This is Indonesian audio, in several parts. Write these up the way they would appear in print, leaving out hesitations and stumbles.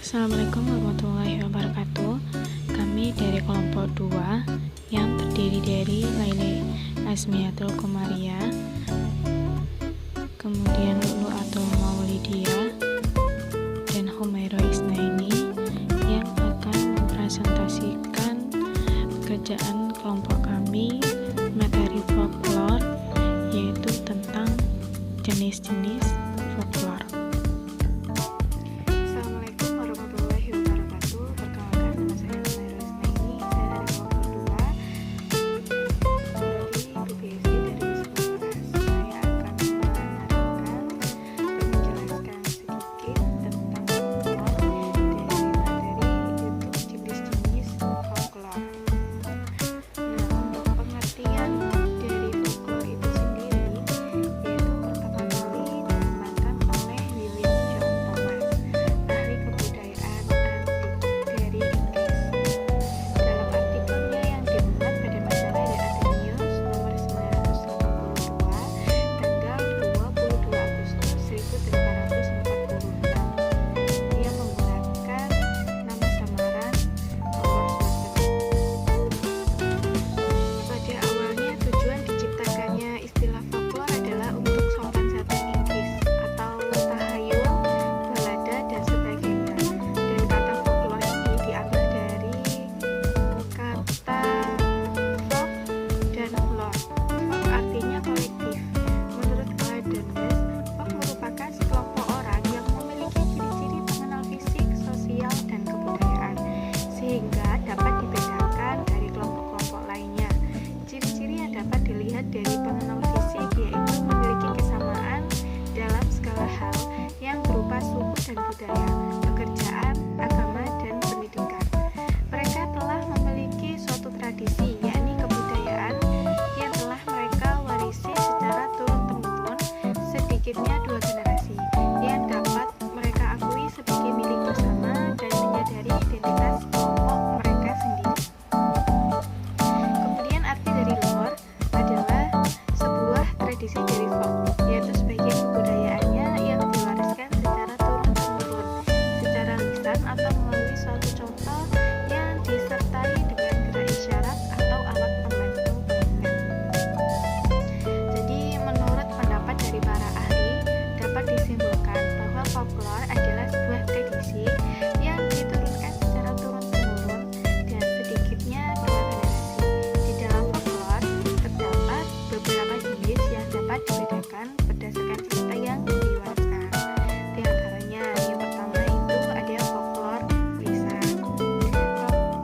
Assalamualaikum warahmatullahi wabarakatuh. Kami dari kelompok 2 yang terdiri dari Laili Asmiatul Komaria, kemudian Lulu atau Maulidia, dan Humaira Isnaini yang akan mempresentasikan pekerjaan kelompok kami materi folklore, yaitu tentang jenis-jenis folklore. Dari pengenal fisik, yaitu memiliki kesamaan dalam segala hal yang berupa suku dan budaya, pekerjaan, agama, dan pendidikan. Mereka telah memiliki suatu tradisi, yakni kebudayaan yang telah mereka warisi secara turun-temurun, sedikitnya 2 generasi, yang dapat mereka akui sebagai milik bersama dan menyadari identitas kelompok mereka sendiri. Kemudian arti dari lore adalah sebuah tradisi dari folk, yaitu sebagian kebudayaannya yang diwariskan secara turun-temurun, secara lisan atau melalui suatu contoh yang disertai dengan gerak isyarat atau alat pembantu pengingat. Jadi, menurut pendapat dari para ahli, dapat disimpulkan bahwa folklore adalah sebuah tradisi yang diturunkan secara turun-temurun dan sedikitnya 2 generasi. Di dalam folklore terdapat beberapa jenis yang dapat dibedakan berdasarkan cerita yang diwariskan. Di antaranya, yang pertama itu ada folklore lisan.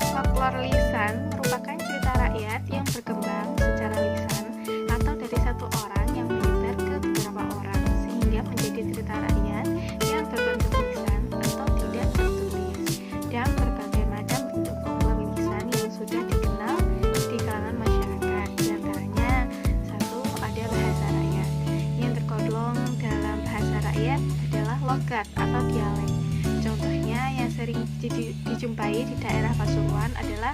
Folklore lisan merupakan cerita rakyat yang berkembang secara lisan atau dari satu orang yang menyebar ke beberapa orang sehingga menjadi cerita rakyat yang berbentuk lisan atau tidak tertulis, dan berbagai macam bentuk folklore lisan yang sudah dikenal di kalangan masyarakat. Di antaranya, satu, ada bahasa rakyat. Yang tergolong dalam bahasa rakyat adalah logat atau dialek. Contohnya yang sering dijumpai di daerah Pasuruan adalah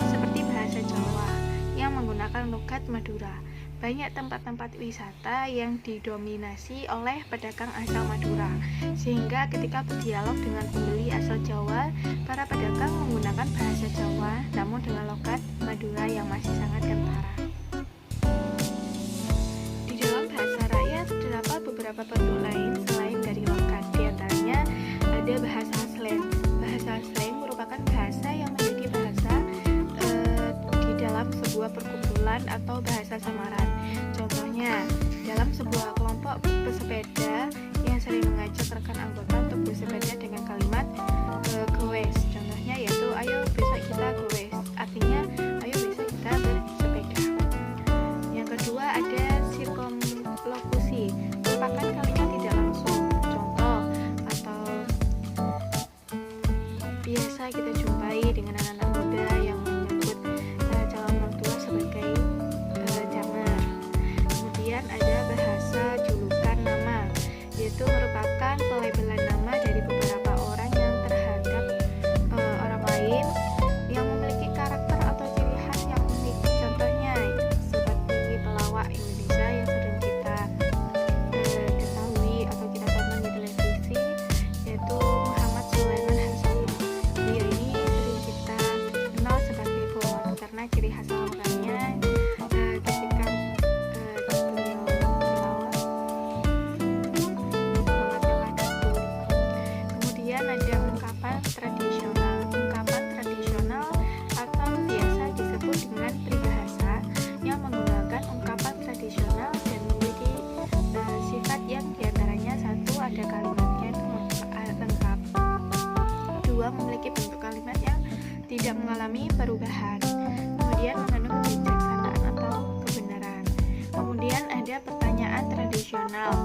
seperti bahasa Jawa yang menggunakan logat Madura. Banyak tempat-tempat wisata yang didominasi oleh pedagang asal Madura, sehingga ketika berdialog dengan pembeli asal Jawa, para pedagang menggunakan bahasa Jawa namun dengan logat Madura yang masih sangat kentara. Di dalam bahasa rakyat terdapat beberapa bentuk lain selain dari logat. Di antaranya ada bahasa slang. Bahasa slang merupakan bahasa yang menjadi bahasa di dalam sebuah perkumpulan atau bahasa samaran. Contohnya, dalam sebuah kelompok pesepeda yang sering mengajak rekan anggota untuk bersepeda dengan kalimat goes. Contohnya yaitu, ayo besok kita goes. Artinya, ayo besok kita bersepeda. Yang kedua ada sirkumlokusi, merupakan kalimat tidak langsung. Contoh atau biasa kita jumpai dengan anak-anak muda yang menyebut calon mertua sebagai jamar. Kemudian ada bahasa julukan nama, yaitu merupakan pelabelan nama dari beberapa orang yang terhadap orang lain yang memiliki karakter atau ciri khas yang unik. Contohnya seperti pelawak Indonesia yang sering kita ketahui atau kita tonton di televisi, yaitu Muhammad Sulaiman Hasan Kemudian ada ungkapan tradisional. Ungkapan tradisional atau biasa disebut dengan peribahasa yang menggunakan ungkapan tradisional dan memiliki sifat yang diantaranya: satu, ada kalimatnya lengkap; dua, memiliki bentuk kalimat yang tidak mengalami perubahan; kemudian mengandung kebijaksanaan atau kebenaran. Kemudian ada pertanyaan tradisional,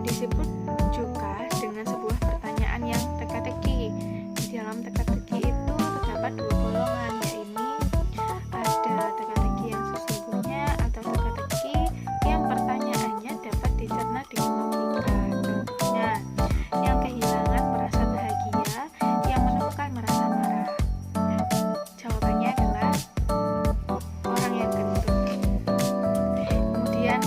disebut juga dengan sebuah pertanyaan yang teka-teki. Di dalam teka-teki itu terdapat dua golongan, yaitu ada teka-teki yang sesungguhnya atau teka-teki yang pertanyaannya dapat dicerna dengan logika. Contohnya, yang kehilangan merasa bahagia, yang menemukan merasa marah. Jawabannya adalah orang yang gendut. Kemudian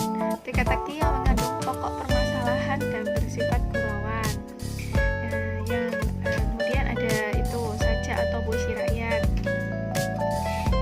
teka-teki yang mengandung pokok permasalahan dan bersifat gurauan. Kemudian ada itu sajak atau puisi rakyat.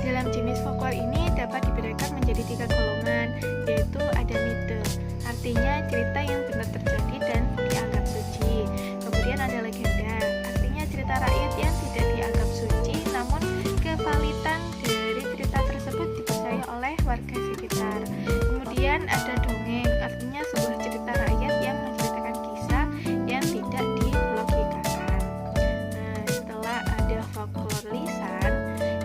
Dalam jenis folklore ini dapat dibedakan menjadi 3 golongan, yaitu ada mite, artinya cerita yang benar terjadi dan dianggap suci. Kemudian ada legenda, artinya cerita rakyat yang tidak dianggap suci, namun kevalitan dari cerita tersebut dipercaya oleh warga sekitar. Kemudian ada dongeng, artinya sebuah cerita rakyat yang menceritakan kisah yang tidak dilogikakan. Setelah ada folklore lisan,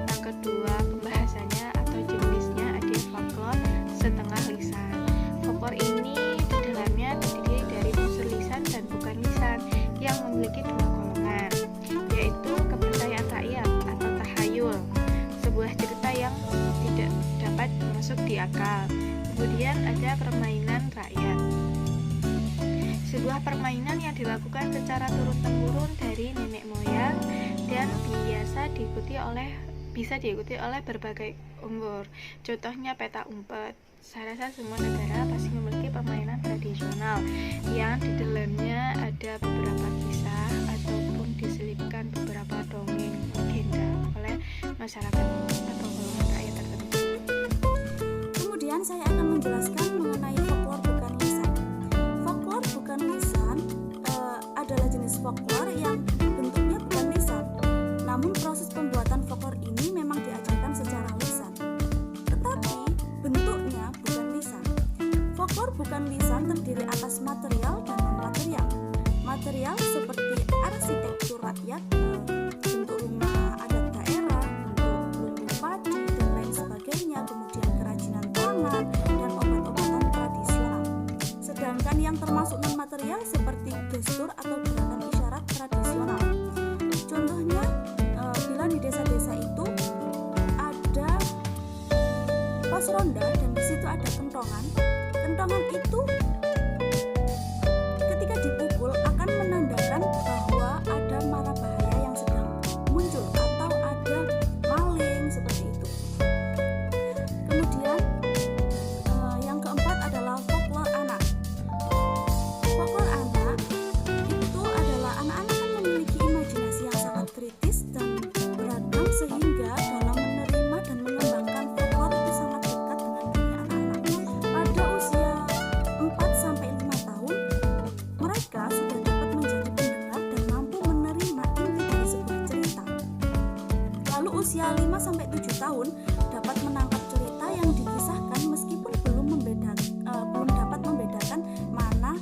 yang kedua pembahasannya atau jenisnya ada folklore setengah lisan. Folklore ini di dalamnya terdiri dari unsur lisan dan bukan lisan yang memiliki 2 golongan, yaitu kepercayaan rakyat atau tahayul, sebuah cerita yang tidak dapat masuk di akal. Kemudian ada permainan rakyat, sebuah permainan yang dilakukan secara turun-temurun dari nenek moyang dan bisa diikuti oleh berbagai umur. Contohnya peta umpet. Saya rasa semua negara pasti memiliki permainan tradisional yang di dalamnya ada beberapa kisah ataupun diselipkan beberapa dongeng legenda oleh masyarakat atau golongan rakyat tertentu. Kemudian saya akan menjelaskan mengenai folklore bukan lisan. Folklore bukan lisan adalah jenis folklore yang bentuknya bukan lisan. Namun proses pembuatan folklore ini memang diajarkan secara lisan, tetapi bentuknya bukan lisan. Folklore bukan lisan terdiri atas material dan non-material. Material seperti arsitektur rakyat, bentuk rumah adat daerah, bentuk lumbung padi dan lain sebagainya, kemudian kerajinan tangan dan obat-obatan tradisional. Sedangkan yang termasuk non-material seperti gestur atau gerakan isyarat tradisional. Contohnya, bila di desa-desa itu ada pos ronda dan di situ ada kentongan. Kentongan itu ketika dipukul akan menandakan bahwa ada mara bahaya yang sedang muncul atau ada maling, seperti itu. Kemudian yang keempat adalah folklore anak. Folklore anak itu adalah anak-anak yang memiliki imajinasi yang sangat kritis dan beragam, sehingga dalam menerima dan mengembangkan folklore itu sangat dekat dengan dunia anak-anak. Pada usia 4-5 tahun, mereka sudah dapat menjadi pendengar dan mampu menerima inti dari sebuah cerita. Lalu usia 5-7 tahun dapat menangkap cerita yang dikisahkan meskipun belum dapat membedakan mana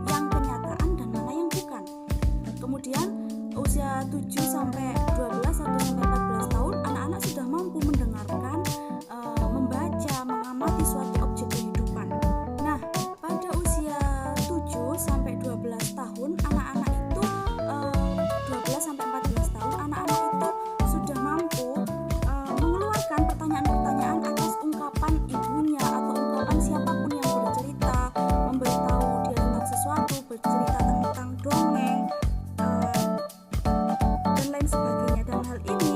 yang kenyataan dan mana yang bukan. Kemudian usia 7-12 atau 14 tahun, anak-anak sudah mampu mendengarkan, membaca, mengamati suatu objek kehidupan. Nah, pada usia 7-12 tahun, anak-anak itu 12-14 tahun, anak-anak itu sudah mampu mengeluarkan pertanyaan-pertanyaan atas ungkapan ibunya atau ungkapan siapapun yang bercerita, memberitahu dia tentang sesuatu, bercerita tentang dongeng, dan lain sebagainya. Dan hal ini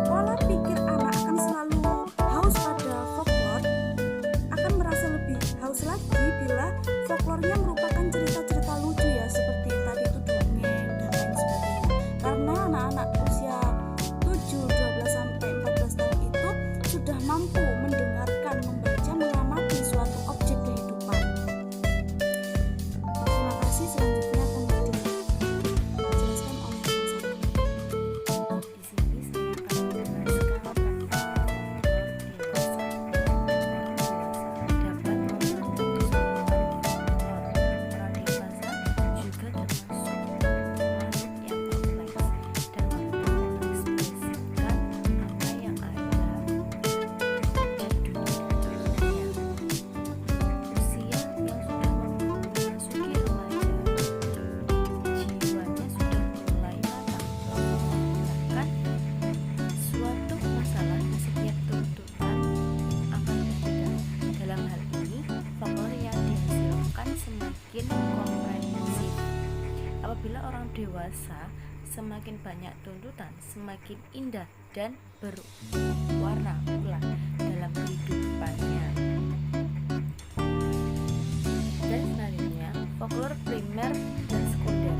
pola pikir anak akan selalu dewasa, semakin banyak tuntutan, semakin indah dan berwarna pula dalam kehidupannya. Dan selanjutnya, folklore primer dan sekunder.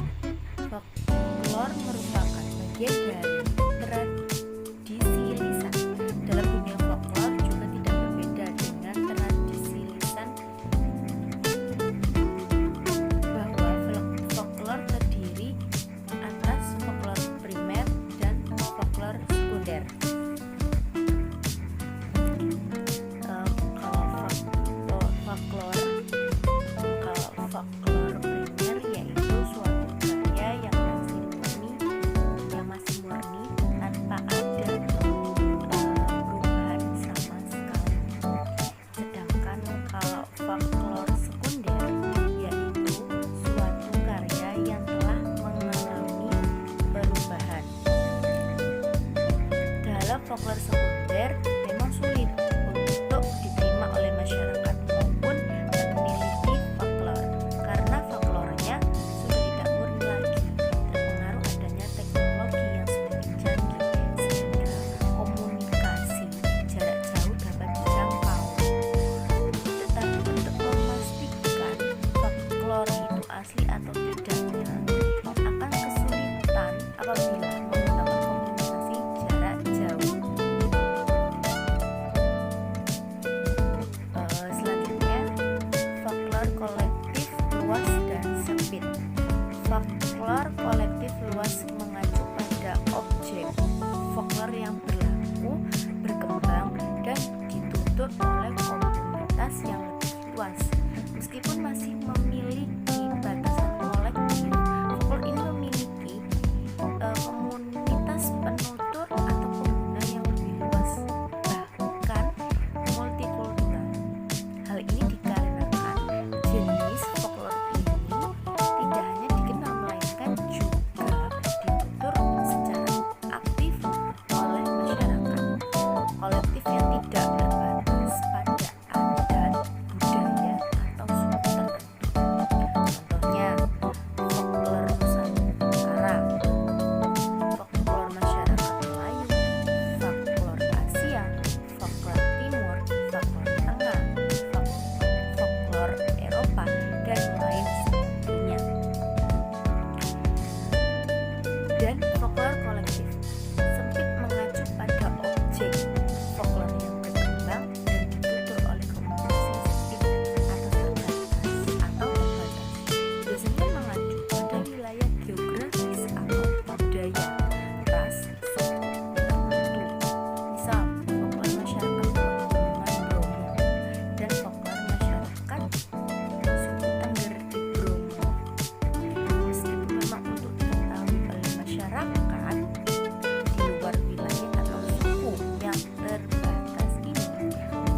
Folklore merupakan bagian dari tradisi lisan. Dalam dunia folklore juga tidak berbeda dengan tradisi lisan, bahwa folklore terdiri atas folklore primer dan folklore sekunder. Folklore primer yaitu suatu karya yang masih murni tanpa ada perubahan sama sekali. Sedangkan kalau folklore sekunder yaitu suatu karya yang telah mengalami perubahan. Dalam folklore sekunder memang sulit untuk diterima oleh masyarakat maupun peneliti folklore, karena folklorenya sudah tidak murni lagi, terpengaruh adanya teknologi yang semakin canggih sehingga komunikasi jarak jauh dapat dijangkau. Tetapi untuk memastikan folklore itu asli atau tidaknya akan kesulitan apabila menggunakan komunikasi jarak jauh. Selanjutnya, folklore kolektif luas dan sempit. Folklore kolektif luas mengacu pada objek folklore yang berlaku, berkembang, dan dituntut oleh komunitas yang lebih luas. Meskipun masih memiliki batasan kolektif, folklore ini memiliki komunitas penutur atau pengguna yang lebih luas, bahkan multikultural. Hal ini dikarenakan jenis folklore ini tidak hanya dikenal melainkan juga ditutur secara aktif oleh masyarakat kolektif yang tidak berbatas pada adat, budaya, atau suku tertentu. Contohnya, folklore Nusantara, folklore masyarakat Melayu, folklore Asia, folklore Timur, folklore Tengah, folklore Eropa, dan lain sebagainya. Dan folklore kolektif sempit mengacu pada objek folklore yang berkembang dan ditutur oleh komunitas yang sempit atau terbatas. Biasanya mengacu pada wilayah geografis atau budaya, ras, suku tertentu. Misal, folklore masyarakat Pegunungan Bromo dan folklore masyarakat suku Tengger di Bromo. Meskipun memang untuk diketahui oleh masyarakat di luar wilayah atau suku yang terbatas ini,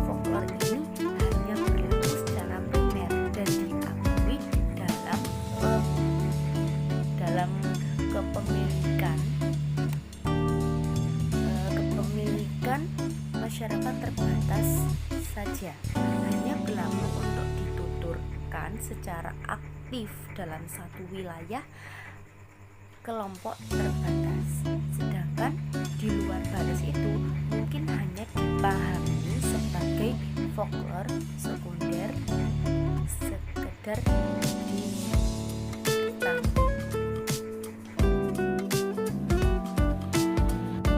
folklore ini hanya berlaku secara primer dan diakui dalam kepemilikan masyarakat terbatas saja, hanya berlaku untuk dituturkan secara aktif dalam satu wilayah kelompok terbatas. Sedangkan di luar batas itu mungkin hanya dipahami sebagai folklore sekunder, sekedar di